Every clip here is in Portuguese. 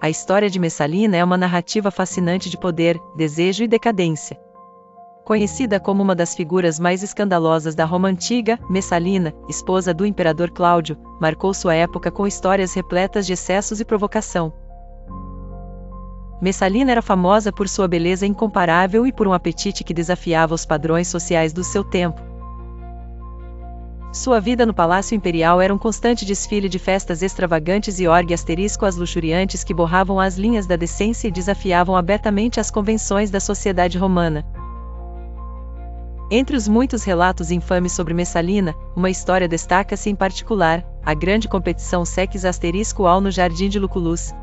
a história de Messalina é uma narrativa fascinante de poder, desejo e decadência. Conhecida como uma das figuras mais escandalosas da Roma antiga, Messalina, esposa do imperador Cláudio, marcou sua época com histórias repletas de excessos e provocação. Messalina era famosa por sua beleza incomparável e por um apetite que desafiava os padrões sociais do seu tempo. Sua vida no Palácio Imperial era um constante desfile de festas extravagantes e orgias as luxuriantes que borravam as linhas da decência e desafiavam abertamente as convenções da sociedade romana. Entre os muitos relatos infames sobre Messalina, uma história destaca-se em particular, a grande competição Sex*** no Jardim de Lucullus.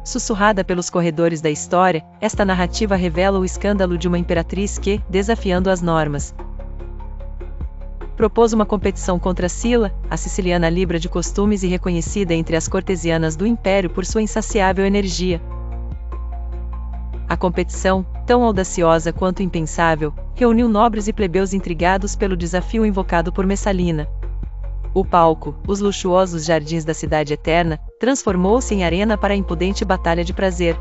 Sussurrada pelos corredores da história, esta narrativa revela o escândalo de uma imperatriz que, desafiando as normas, propôs uma competição contra Sila, a siciliana libra de costumes e reconhecida entre as cortesianas do império por sua insaciável energia. A competição, tão audaciosa quanto impensável, reuniu nobres e plebeus intrigados pelo desafio invocado por Messalina. O palco, os luxuosos jardins da Cidade Eterna, transformou-se em arena para a impudente batalha de prazer.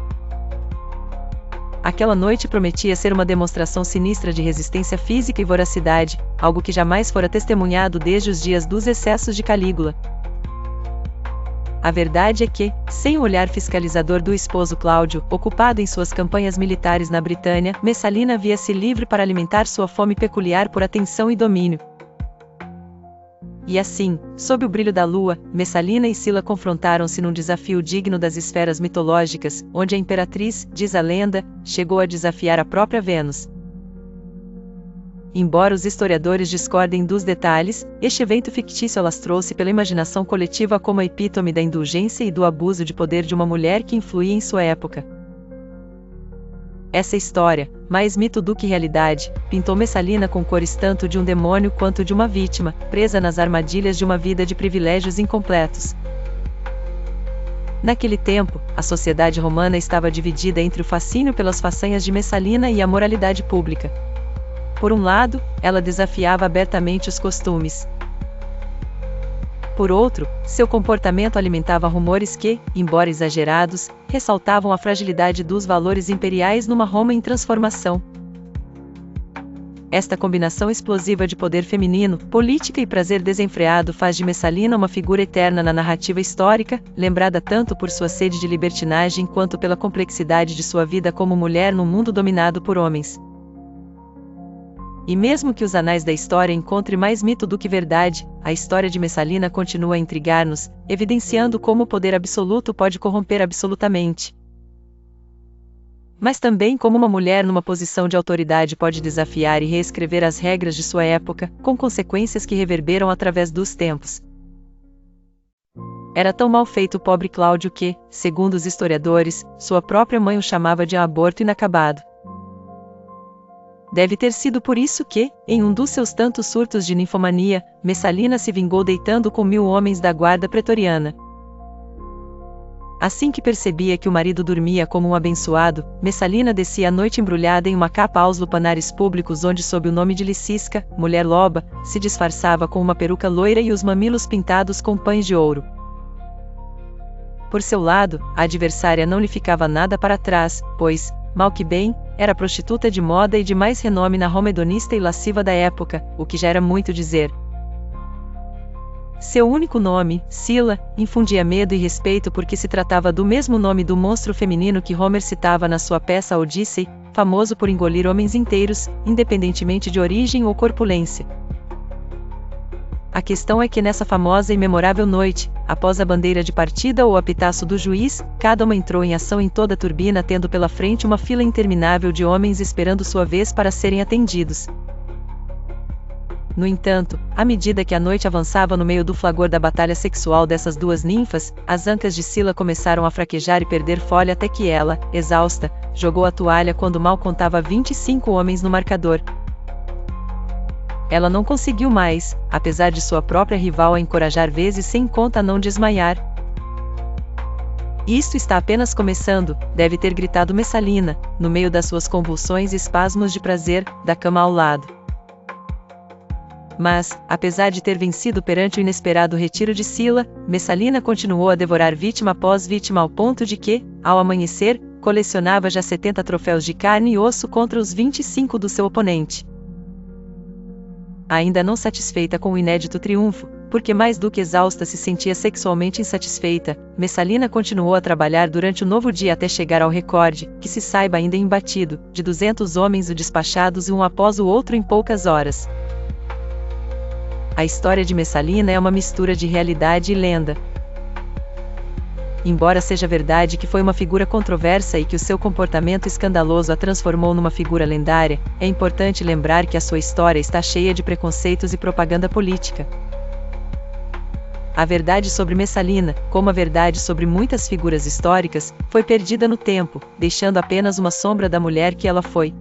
Aquela noite prometia ser uma demonstração sinistra de resistência física e voracidade, algo que jamais fora testemunhado desde os dias dos excessos de Calígula. A verdade é que, sem o olhar fiscalizador do esposo Cláudio, ocupado em suas campanhas militares na Britânia, Messalina via-se livre para alimentar sua fome peculiar por atenção e domínio. E assim, sob o brilho da lua, Messalina e Sila confrontaram-se num desafio digno das esferas mitológicas, onde a imperatriz, diz a lenda, chegou a desafiar a própria Vênus. Embora os historiadores discordem dos detalhes, este evento fictício alastrou-se pela imaginação coletiva como a epítome da indulgência e do abuso de poder de uma mulher que influía em sua época. Essa história, mais mito do que realidade, pintou Messalina com cores tanto de um demônio quanto de uma vítima, presa nas armadilhas de uma vida de privilégios incompletos. Naquele tempo, a sociedade romana estava dividida entre o fascínio pelas façanhas de Messalina e a moralidade pública. Por um lado, ela desafiava abertamente os costumes. Por outro, seu comportamento alimentava rumores que, embora exagerados, ressaltavam a fragilidade dos valores imperiais numa Roma em transformação. Esta combinação explosiva de poder feminino, política e prazer desenfreado faz de Messalina uma figura eterna na narrativa histórica, lembrada tanto por sua sede de libertinagem quanto pela complexidade de sua vida como mulher num mundo dominado por homens. E mesmo que os anais da história encontrem mais mito do que verdade, a história de Messalina continua a intrigar-nos, evidenciando como o poder absoluto pode corromper absolutamente. Mas também como uma mulher numa posição de autoridade pode desafiar e reescrever as regras de sua época, com consequências que reverberam através dos tempos. Era tão mal feito o pobre Cláudio que, segundo os historiadores, sua própria mãe o chamava de um aborto inacabado. Deve ter sido por isso que, em um dos seus tantos surtos de ninfomania, Messalina se vingou deitando com 1000 homens da guarda pretoriana. Assim que percebia que o marido dormia como um abençoado, Messalina descia à noite embrulhada em uma capa aos lupanares públicos onde, sob o nome de Licisca, mulher loba, se disfarçava com uma peruca loira e os mamilos pintados com pães de ouro. Por seu lado, a adversária não lhe ficava nada para trás, pois, mal que bem, era prostituta de moda e de mais renome na Roma hedonista e lasciva da época, o que já era muito dizer. Seu único nome, Sila, infundia medo e respeito porque se tratava do mesmo nome do monstro feminino que Homer citava na sua peça Odissei, famoso por engolir homens inteiros, independentemente de origem ou corpulência. A questão é que nessa famosa e memorável noite, após a bandeira de partida ou o apitaço do juiz, cada uma entrou em ação em toda a turbina tendo pela frente uma fila interminável de homens esperando sua vez para serem atendidos. No entanto, à medida que a noite avançava no meio do flagor da batalha sexual dessas duas ninfas, as ancas de Sila começaram a fraquejar e perder folha até que ela, exausta, jogou a toalha quando mal contava 25 homens no marcador. Ela não conseguiu mais, apesar de sua própria rival a encorajar vezes sem conta a não desmaiar. Isto está apenas começando, deve ter gritado Messalina, no meio das suas convulsões e espasmos de prazer, da cama ao lado. Mas, apesar de ter vencido perante o inesperado retiro de Sila, Messalina continuou a devorar vítima após vítima ao ponto de que, ao amanhecer, colecionava já 70 troféus de carne e osso contra os 25 do seu oponente. Ainda não satisfeita com o inédito triunfo, porque mais do que exausta se sentia sexualmente insatisfeita, Messalina continuou a trabalhar durante o novo dia até chegar ao recorde, que se saiba ainda imbatido, de 200 homens despachados um após o outro em poucas horas. A história de Messalina é uma mistura de realidade e lenda. Embora seja verdade que foi uma figura controversa e que o seu comportamento escandaloso a transformou numa figura lendária, é importante lembrar que a sua história está cheia de preconceitos e propaganda política. A verdade sobre Messalina, como a verdade sobre muitas figuras históricas, foi perdida no tempo, deixando apenas uma sombra da mulher que ela foi.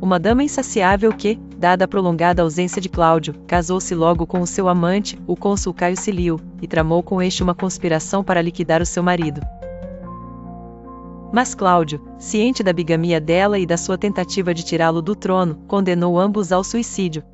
Uma dama insaciável que, dada a prolongada ausência de Cláudio, casou-se logo com o seu amante, o cônsul Caio Cilio, e tramou com este uma conspiração para liquidar o seu marido. Mas Cláudio, ciente da bigamia dela e da sua tentativa de tirá-lo do trono, condenou ambos ao suicídio.